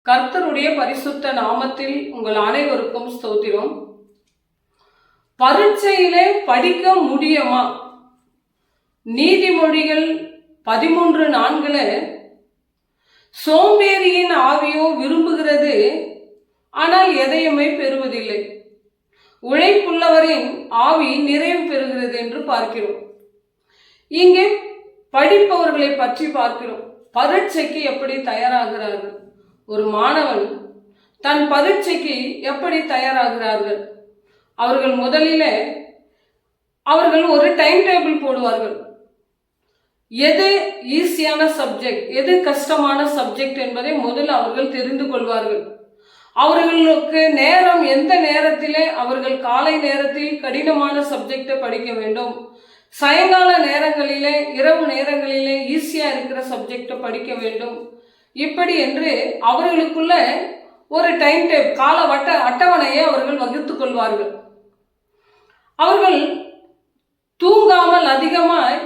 கர்த்தருடைய பரிசுத்த நாமத்தில் உங்கள் அனைவருக்கும் ஸ்தோத்திரம். பரீட்சையிலே படிக்க முடியுமா? நீதிமொழிகள் 13:4 சோம்பேறியின் ஆவியோ விரும்புகிறது, ஆனால் எதையுமே பெறுவதில்லை. உழைப்புள்ளவரின் ஆவி நிறைவு பெறுகிறது என்று பார்க்கிறோம். இங்கே படிப்பவர்களை பற்றி பார்க்கிறோம். பரீட்சைக்கு எப்படி தயாராகிறார்கள்? ஒரு மாணவன் தன் பரீட்சைக்கு எப்படி தயாராகிறார்கள்? அவர்கள் முதலில் ஒரு டைம் டேபிள் போடுவார்கள். எது ஈஸியான சப்ஜெக்ட், எது கஷ்டமான சப்ஜெக்ட் என்பதை முதல் அவர்கள் தெரிந்து கொள்வார்கள். அவர்களுக்கு நேரம், எந்த நேரத்திலே அவர்கள் காலை நேரத்தில் கடினமான சப்ஜெக்டை படிக்க வேண்டும், சாயங்கால நேரங்களிலே, இரவு நேரங்களிலே ஈஸியா இருக்கிற சப்ஜெக்டை படிக்க வேண்டும், இப்படி என்று அவர்களுக்குள்ள ஒரு டைம் டேபிள், கால அட்டவணையை அவர்கள் வகுத்துக் கொள்வார்கள். அவர்கள் தூங்காமல் அதிகமாய்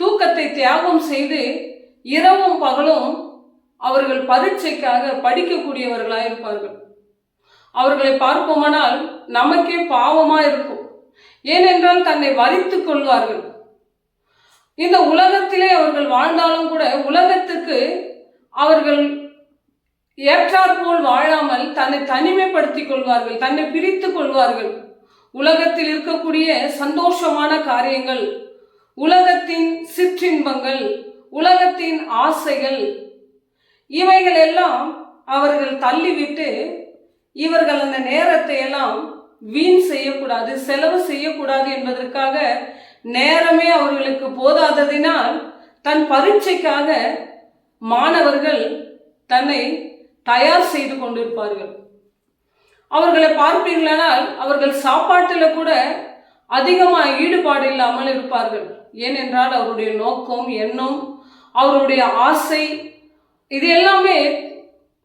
தூக்கத்தை தியாகம் செய்து இரவும் பகலும் அவர்கள் பரீட்சைக்காக படிக்கக்கூடியவர்களாக இருப்பார்கள். அவர்களை பார்ப்போமானால் நமக்கே பாவமா இருக்கும். ஏனென்றால் தன்னை வரித்துக் கொள்வார்கள். இந்த உலகத்திலே அவர்கள் வாழ்ந்தாலும் கூட உலகத்துக்கு அவர்கள் ஏற்றாற்போல் வாழாமல் தன்னை தனிமைப்படுத்திக் கொள்வார்கள், தன்னை பிரித்துக் கொள்வார்கள். உலகத்தில் இருக்கக்கூடிய சந்தோஷமான காரியங்கள், உலகத்தின் சிற்றின்பங்கள், உலகத்தின் ஆசைகள், இவைகள் எல்லாம் அவர்கள் தள்ளிவிட்டு இவர்கள் அந்த நேரத்தை எல்லாம் வீண் செய்யக்கூடாது, செலவு செய்யக்கூடாது என்பதற்காக நேரமே அவர்களுக்கு போதாததினால் தன் பரீட்சைக்காக மாணவர்கள் தன்னை தயார் செய்து கொண்டிருப்பார்கள். அவர்களை பார்ப்பீர்களானால் அவர்கள் சாப்பாட்டில் கூட அதிகமாக ஈடுபாடு இல்லாமல் இருப்பார்கள். ஏனென்றால் அவருடைய நோக்கம், எண்ணம், அவருடைய ஆசை, இது எல்லாமே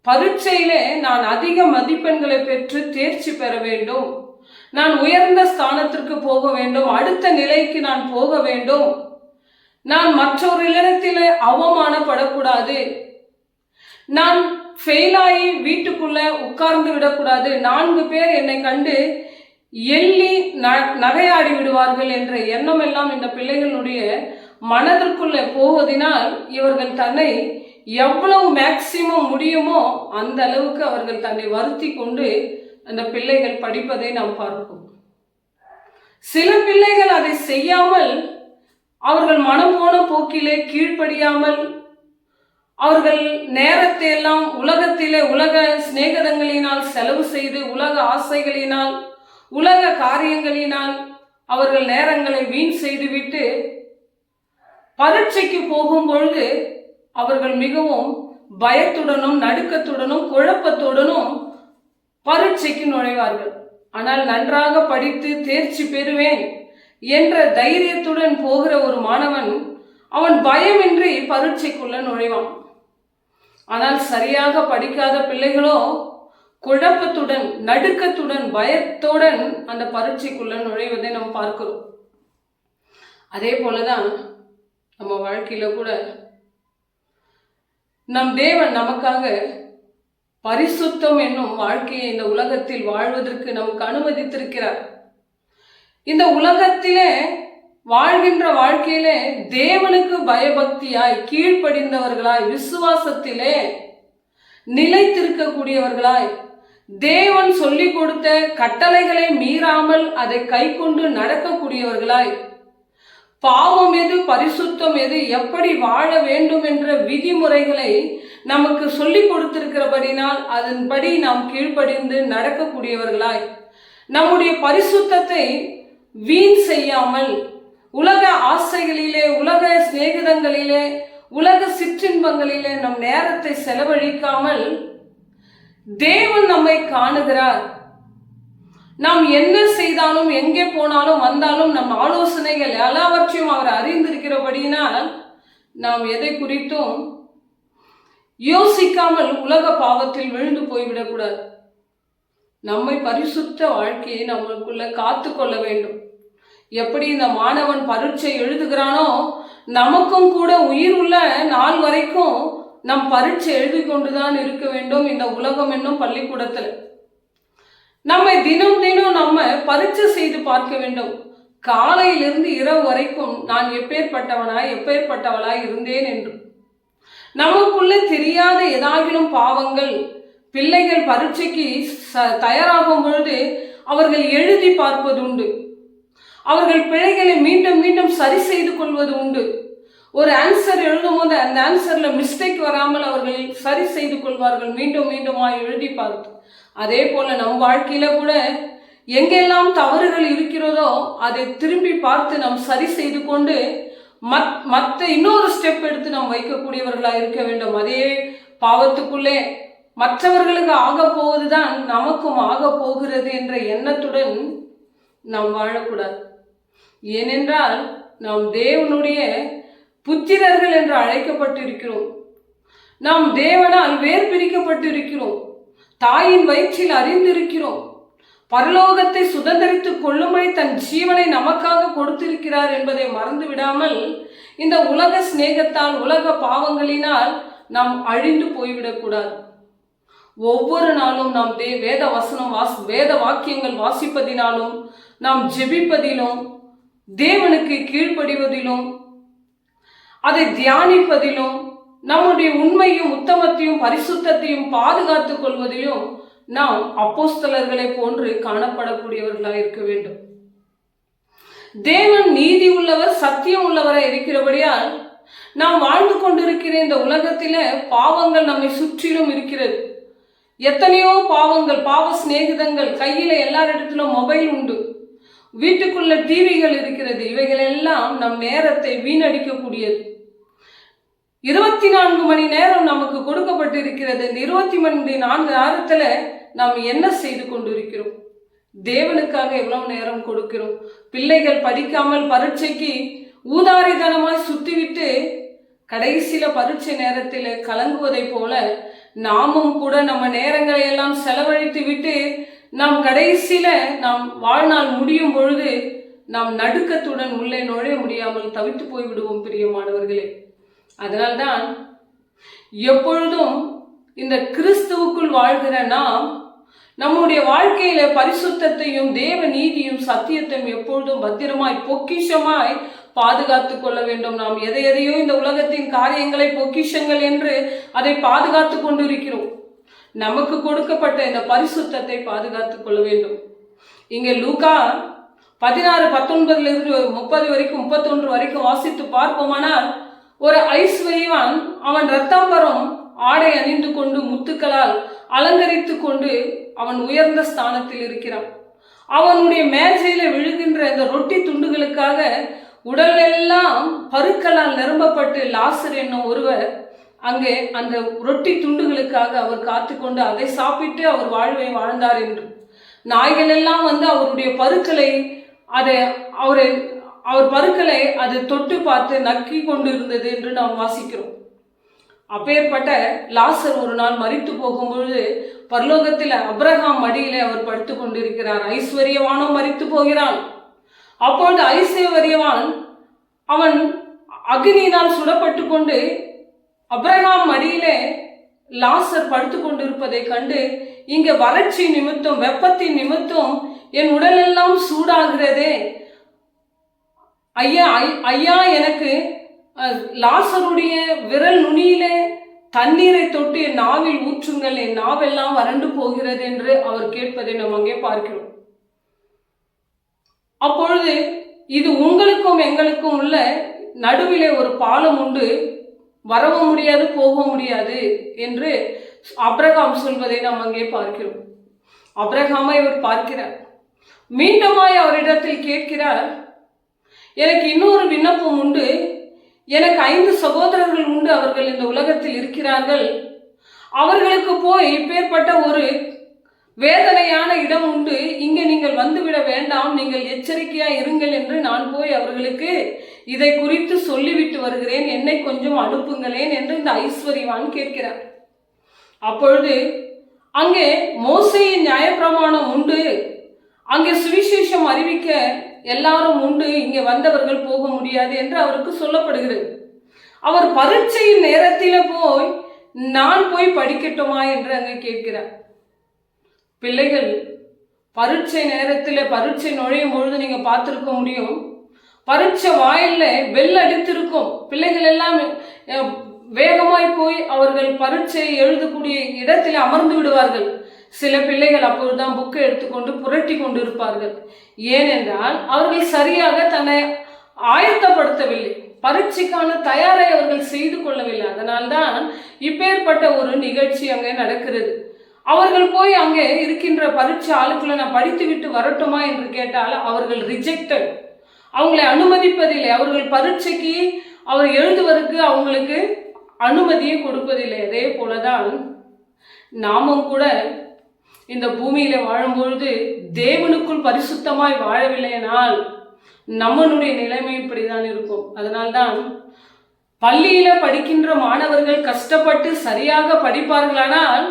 பரீட்சையிலே நான் அதிக மதிப்பெண்களை பெற்று தேர்ச்சி பெற வேண்டும், நான் உயர்ந்த ஸ்தானத்திற்கு போக வேண்டும், அடுத்த நிலைக்கு நான் போக வேண்டும், நான் மற்றொரு அவமானப்படக்கூடாது, நான் ஃபெயிலாகி வீட்டுக்குள்ள உட்கார்ந்து விடக்கூடாது, 4 பேர் என்னை கண்டு எள்ளி நகையாடி விடுவார்கள் என்ற எண்ணம் எல்லாம் இந்த பிள்ளைகளுடைய மனதிற்குள்ள போவதினால் இவர்கள் தன்னை எவ்வளவு மேக்சிமம் முடியுமோ அந்த அளவுக்கு அவர்கள் தன்னை வருத்தி கொண்டு அந்த பிள்ளைகள் படிப்பதை நாம் பார்ப்போம். சில பிள்ளைகள் அதை செய்யாமல் அவர்கள் மனம் போன போக்கிலே கீழ்ப்படியாமல் அவர்கள் நேரத்தை எல்லாம் உலகத்திலே உலக சிநேகிதங்களினால் செலவு செய்து, உலக ஆசைகளினால், உலக காரியங்களினால் அவர்கள் நேரங்களை வீண் செய்துவிட்டு பரீட்சைக்கு போகும் பொழுது அவர்கள் மிகவும் பயத்துடனும் நடுக்கத்துடனும் குழப்பத்துடனும் பரீட்சைக்கு நுழைவார்கள். ஆனால் நன்றாக படித்து தேர்ச்சி பெறுவேன் என்ற தைரியத்துடன் போகிற ஒரு மாணவன் அவன் பயமின்றி பரீட்சைக்குள்ள நுழைவான். ஆனால் சரியாக படிக்காத பிள்ளைகளோ குழப்பத்துடன், நடுக்கத்துடன், பயத்துடன் அந்த பரீட்சைக்குள்ள நுழைவதை நாம் பார்க்கிறோம். அதே போலதான் நம்ம வாழ்க்கையில கூட நம் தேவன் நமக்காக பரிசுத்தம் என்னும் வாழ்க்கையை இந்த உலகத்தில் வாழ்வதற்கு நமக்கு அனுமதித்திருக்கிறார். இந்த உலகத்திலே வாழ்கின்ற வாழ்க்கையிலே தேவனுக்கு பயபக்தியாய், கீழ்ப்படிந்தவர்களாய், விசுவாசத்திலே நிலைத்திருக்கக்கூடியவர்களாய், தேவன் சொல்லிக் கொடுத்த கட்டளைகளை மீறாமல் அதை கை கொண்டு நடக்கக்கூடியவர்களாய், பாவம் எது, பரிசுத்தம் எது, எப்படி வாழ வேண்டும் என்ற விதிமுறைகளை நமக்கு சொல்லிக் கொடுத்திருக்கிறபடினால் அதன்படி நாம் கீழ்ப்படிந்து நடக்கக்கூடியவர்களாய், நம்முடைய பரிசுத்தத்தை வீண் செய்யாமல் உலக ஆசைகளிலே, உலக சிநேகிதங்களிலே, உலக சிற்றின்பங்களிலே நம் நேரத்தை செலவழிக்காமல் தேவன் நம்மை காணுகிறார். நாம் என்ன செய்தாலும், எங்கே போனாலும் வந்தாலும் நம் ஆலோசனைகள் எல்லாவற்றையும் அவர் அறிந்திருக்கிறபடியினால் நாம் எதை குறித்தும் யோசிக்காமல் உலக பாவத்தில் விழுந்து போய்விடக்கூடாது. நம்மை பரிசுத்த வாழ்க்கையை நம்மளுக்குள்ள காத்து கொள்ள வேண்டும். எப்படி இந்த மாணவன் பரீட்சை எழுதுகிறானோ நமக்கும் கூட உயிர் உள்ள நாள் வரைக்கும் நாம் பரீட்சை எழுதி கொண்டுதான் இருக்க வேண்டும். இந்த உலகம் என்னும் பள்ளிக்கூடத்துல நம்மை தினம் தினம் நம்ம பரீட்சை செய்து பார்க்க வேண்டும். காலையிலிருந்து இரவு வரைக்கும் நான் எப்பேற்பட்டவளாய் இருந்தேன் என்று நமக்குள்ளே தெரியாத ஏதாகிலும் பாவங்கள் பிள்ளைகள் பரீட்சைக்கு தயாராகும் பொழுது அவர்கள் எழுதி பார்ப்பது உண்டு. அவர்கள் பிழைகளை மீண்டும் மீண்டும் சரி செய்து கொள்வது உண்டு. ஒரு ஆன்சர் எழுதும் போது அந்த ஆன்சர்ல மிஸ்டேக் வராமல் அவர்கள் சரி செய்து கொள்வார்கள், மீண்டும் மீண்டுமாய் எழுதி பார்த்து. அதே போல நம் வாழ்க்கையில கூட எங்கெல்லாம் தவறுகள் இருக்கிறதோ அதை திரும்பி பார்த்து நாம் சரி செய்து கொண்டு மற்ற இன்னொரு ஸ்டெப் எடுத்து நாம் வைக்கக்கூடியவர்களாக இருக்க வேண்டும். அதே பாவத்துக்குள்ளே மற்றவர்களுக்கு ஆக போவதுதான் நமக்கும் ஆக போகிறது என்ற எண்ணத்துடன் நாம் வாழக்கூடாது. ஏனென்றால் நாம் தேவனுடைய புத்திரர்கள் என்று அழைக்கப்பட்டிருக்கிறோம். நாம் தேவனால் வேர் பிரிக்கப்பட்டிருக்கிறோம். தாயின் வயிற்றில் அறிந்திருக்கிறோம். பரலோகத்தை சுதந்திரித்துக் கொள்ளும்படி தன் ஜீவனை நமக்காக கொடுத்திருக்கிறார் என்பதை மறந்து விடாமல் இந்த உலக சிநேகத்தால் உலக பாவங்களினால் நாம் அழிந்து போய்விடக்கூடாது. ஒவ்வொரு நாளும் நாம் வேத வாக்கியங்கள் வாசிப்பதினாலும் நாம் ஜெபிப்பதிலும் தேவனுக்கு கீழ்ப்படிவதிலும் அதை தியானிப்பதிலும் நம்முடைய உண்மையும் உத்தமத்தையும் பரிசுத்தத்தையும் பாதுகாத்துக் கொள்வதிலும் நாம் அப்போஸ்தலர்களை போன்று காணப்படக்கூடியவர்களாக இருக்க வேண்டும். தேவன் நீதி உள்ளவர், சத்தியம் உள்ளவராய் இருக்கிறபடியால் நாம் வாழ்ந்து கொண்டிருக்கிற இந்த உலகத்தில பாவங்கள் நம்மை சுற்றிலும் இருக்கிறது. எத்தனையோ பாவங்கள், பாவ சிநேகிதங்கள், கையில எல்லாரிடத்திலும் மொபைல் உண்டு, வீட்டுக்குள்ள டிவிகள் இருக்கிறது. இவைகள் எல்லாம் நம் நேரத்தை வீணடிக்கக்கூடியது. 24 மணி நேரம் நமக்கு கொடுக்கப்பட்டிருக்கிறது. இந்த 24 நேரத்துல நாம் என்ன செய்து கொண்டிருக்கிறோம்? தேவனுக்காக எவ்வளவு நேரம் கொடுக்கிறோம்? பிள்ளைகள் படிக்காமல் பரீட்சைக்கு ஊதாரித்தனமாய் சுத்திவிட்டு கடைசியில பரீட்சை நேரத்தில் கலங்குவதை போல நாமும் கூட நம்ம நேரங்களை எல்லாம் செலவழித்து விட்டு நாம் கடைசியில நாம் வாழ்நாள் முடியும் பொழுது நாம் நடுக்கத்துடன் உள்ளே நுழைய முடியாமல் தவித்து போய்விடுவோம் பிரியமானவர்களே. அதனால்தான் எப்பொழுதும் இந்த கிறிஸ்துவுக்குள் வாழ்கிற நாம் நம்முடைய வாழ்க்கையில பரிசுத்தத்தையும் தேவ நீதியும் சத்தியத்தையும் எப்பொழுதும் பத்திரமாய் பொக்கிஷமாய் பாதுகாத்துக் கொள்ள வேண்டும். நாம் எதையோ இந்த உலகத்தின் காரியங்களை பொக்கிஷங்கள் என்று அதை பாதுகாத்துக் கொண்டிருக்கிறோம். நமக்கு கொடுக்கப்பட்ட இந்த பரிசுத்தத்தை பாதுகாத்துக் கொள்ள வேண்டும். இங்கே லூக்கா 16:19 30 வரைக்கும் 31 வரைக்கும் வாசித்து பார்ப்போமானால், ஒரு ஐஸ்வர்யவான் அவன் இரத்தாம்பரம் ஆடை அணிந்து கொண்டு முத்துக்களால் அலங்கரித்து கொண்டு அவன் உயர்ந்த ஸ்தானத்தில் இருக்கிறான். அவனுடைய மேஜையில விழுகின்ற இந்த ரொட்டி துண்டுகளுக்காக உடல் எல்லாம் பருக்களால் நிரம்பப்பட்டு லாசர் என்னும் ஒருவர் அங்கே அந்த ரொட்டி துண்டுகளுக்காக அவர் காத்துக்கொண்டு அதை சாப்பிட்டு அவர் வாழ்வை வாழ்ந்தார் என்று. நாய்கள் எல்லாம் வந்து அவருடைய பருக்களை அவர் பருக்களை அது தொட்டு பார்த்து நக்கி கொண்டு இருந்தது என்று நாம் வாசிக்கிறோம். அப்பேற்பட்ட லாசர் ஒரு நாள் மரித்து போகும்பொழுது பரலோகத்தில் அப்ரஹாம் மடியிலே அவர் படுத்து கொண்டிருக்கிறார். ஐஸ்வர்யவானோ மரித்து போகிறான். அப்பொழுது ஐஸ்வர்யவான் அவன் அக்னியினால் சுடப்பட்டு கொண்டு அப்ரஹாம் மடியிலே லாசர் படுத்து கொண்டிருப்பதை கண்டு, இங்க வறட்சி நிமித்தம் வெப்பத்தின் நிமித்தம் என் உடல் எல்லாம் சூடாகிறதே, ஐயா எனக்கு லாசருடைய விரல் நுனியிலே தண்ணீரை தொட்டு என் நாவில் ஊற்றுங்கள், என் நாவெல்லாம் வறண்டு போகிறது என்று அவர் கேட்பதை நாம் அங்கே பார்க்கிறோம். அப்பொழுது இது உங்களுக்கும் எங்களுக்கும் உள்ள நடுவிலே ஒரு பாலம் உண்டு, வரவும் முடியாது போக முடியாது என்று அப்ரஹாம் சொல்வதை நாம் அங்கே பார்க்கிறோம். அப்ரஹாமை அவர் பார்க்கிறார். மீண்டுமாய் அவரிடத்தில் கேட்கிறார், எனக்கு இன்னொரு விண்ணப்பம் உண்டு, எனக்கு 5 சகோதரர்கள் உண்டு, அவர்கள் இந்த உலகத்தில் இருக்கிறார்கள், அவர்களுக்கு போய் இப்பேற்பட்ட ஒரு வேதனையான இடம் உண்டு, இங்கே நீங்கள் வந்துவிட வேண்டாம், நீங்கள் எச்சரிக்கையா இருங்கள் என்று நான் போய் அவர்களுக்கு இதை குறித்து சொல்லிவிட்டு வருகிறேன், என்னை கொஞ்சம் அனுப்புங்களேன் என்று இந்த ஐஸ்வர்யவான் கேட்கிறார். அப்பொழுது அங்கே மோசேயின் நியாயப்பிரமாணம் உண்டு, அங்கே சுவிசேஷம் அறிவிக்க எல்லாரும் உண்டு, இங்கே வந்தவர்கள் போக முடியாது என்று அவருக்கு சொல்லப்படுகிறது. அவர் பரீட்சையின் நேரத்தில் போய் நான் போய் படிக்கட்டுமா என்று அங்கே கேட்கிறார். பிள்ளைகள் பரீட்சை நேரத்தில் பரீட்சை நுழையும் பொழுது நீங்க பார்த்திருக்க முடியும், பரீட்சை வாயில பெல் அடித்திருக்கும். பிள்ளைகள் எல்லாம் வேகமாய் போய் அவர்கள் பரீட்சை எழுதக்கூடிய இடத்தில் அமர்ந்து விடுவார்கள். சில பிள்ளைகள் அப்பொழுதுதான் புக்கை எடுத்துக்கொண்டு புரட்டி கொண்டு இருப்பார்கள். ஏனென்றால் அவர்கள் சரியாக தன்னை ஆயத்தப்படுத்தவில்லை, பரீட்சைக்கான தயாரை அவர்கள் செய்து கொள்ளவில்லை. அதனால்தான் இப்பேற்பட்ட ஒரு நிகழ்ச்சி அங்கே நடக்கிறது. அவர்கள் போய் அங்கே இருக்கின்ற பரீட்சை ஆளுக்குள்ள நான் படித்து விட்டு வரட்டுமா என்று கேட்டால் அவர்கள் ரிஜெக்டட், அவங்களை அனுமதிப்பதில்லை. அவர்கள் பரீட்சைக்கு அவர் எழுதுவதற்கு அவங்களுக்கு அனுமதியை கொடுப்பதில்லை. அதே போலதான் நாமும் கூட இந்த பூமியில வாழும்பொழுது தேவனுக்குள் பரிசுத்தமாய் வாழவில்லைனால் நம்மளுடைய நிலைமை இப்படிதான் இருக்கும். அதனால்தான் பள்ளியில படிக்கின்ற மாணவர்கள் கஷ்டப்பட்டு சரியாக படிப்பார்களானால்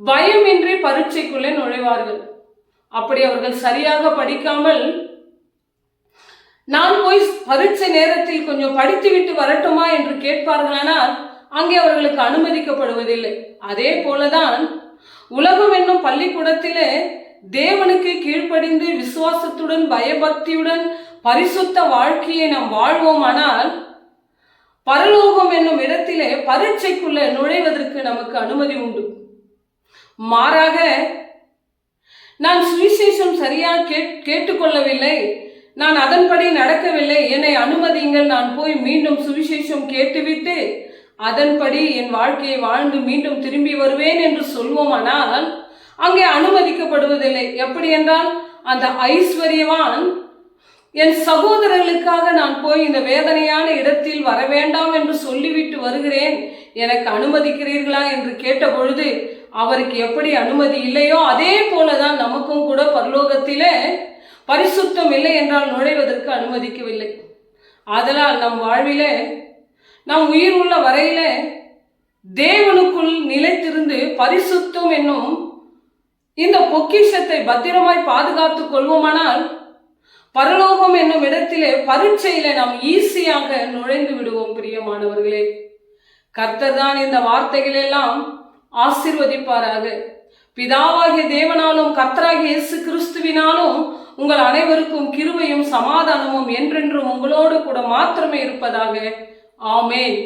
பயமின்றி பரீட்சைக்குள்ளே நுழைவார்கள். அப்படி அவர்கள் சரியாக படிக்காமல் நான் போய் பரீட்சை நேரத்தில் கொஞ்சம் படித்து விட்டு வரட்டுமா என்று கேட்பார்களானால் அங்கே அவர்களுக்கு அனுமதிக்கப்படுவதில்லை. அதே போலதான் உலகம் என்னும் பள்ளிக்கூடத்திலே தேவனுக்கு கீழ்ப்படிந்து விசுவாசத்துடன் பயபக்தியுடன் பரிசுத்த வாழ்க்கையை நாம் வாழ்வோமானால் பரலோகம் என்னும் இடத்திலே பரீட்சைக்குள்ள நுழைவதற்கு நமக்கு அனுமதி உண்டு. மாறாக நான் சுவிசேஷம் சரியாக கேட்டுக்கொள்ளவில்லை, நான் அதன்படி நடக்கவில்லை, என்னை அனுமதியுங்கள், நான் போய் மீண்டும் சுவிசேஷம் கேட்டுவிட்டு அதன்படி என் வாழ்க்கையை வாழ்ந்து மீண்டும் திரும்பி வருவேன் என்று சொல்வோமானால் அங்கே அனுமதிக்கப்படுவதில்லை. எப்படி என்றால் அந்த ஐஸ்வர்யவான் என் சகோதரர்களுக்காக நான் போய் இந்த வேதனையான இடத்தில் வர வேண்டாம் என்று சொல்லிவிட்டு வருகிறேன், எனக்கு அனுமதிக்கிறீர்களா என்று கேட்ட பொழுது அவருக்கு எப்படி அனுமதி இல்லையோ அதே போலதான் நமக்கும் கூட பரலோகத்திலே பரிசுத்தம் இல்லை என்றால் நுழைவதற்கு அனுமதிக்கவில்லை. ஆதலால் நம் வாழ்விலே நாம் உயிர் உள்ள வரையில தேவனுக்குள் நிலைத்திருந்து பரிசுத்தம் என்னும் இந்த பொக்கிஷத்தை பத்திரமாய் பாதுகாத்துக் கொள்வோமானால் பரலோகம் என்னும் இடத்திலே பரீட்சையில நாம் ஈஸியாக நுழைந்து விடுவோம். பிரியமானவர்களே, கர்த்தர் தான் இந்த வார்த்தைகள் எல்லாம் ஆசீர்வதிப்பாராக. பிதாவாகிய தேவனாலும் கர்த்தராகிய இயேசு கிறிஸ்துவினாலும் உங்கள் அனைவருக்கும் கிருபையும் சமாதானமும் என்றென்றும் உங்களோடு கூட மாத்திரமே இருப்பதாக. ஆமென்.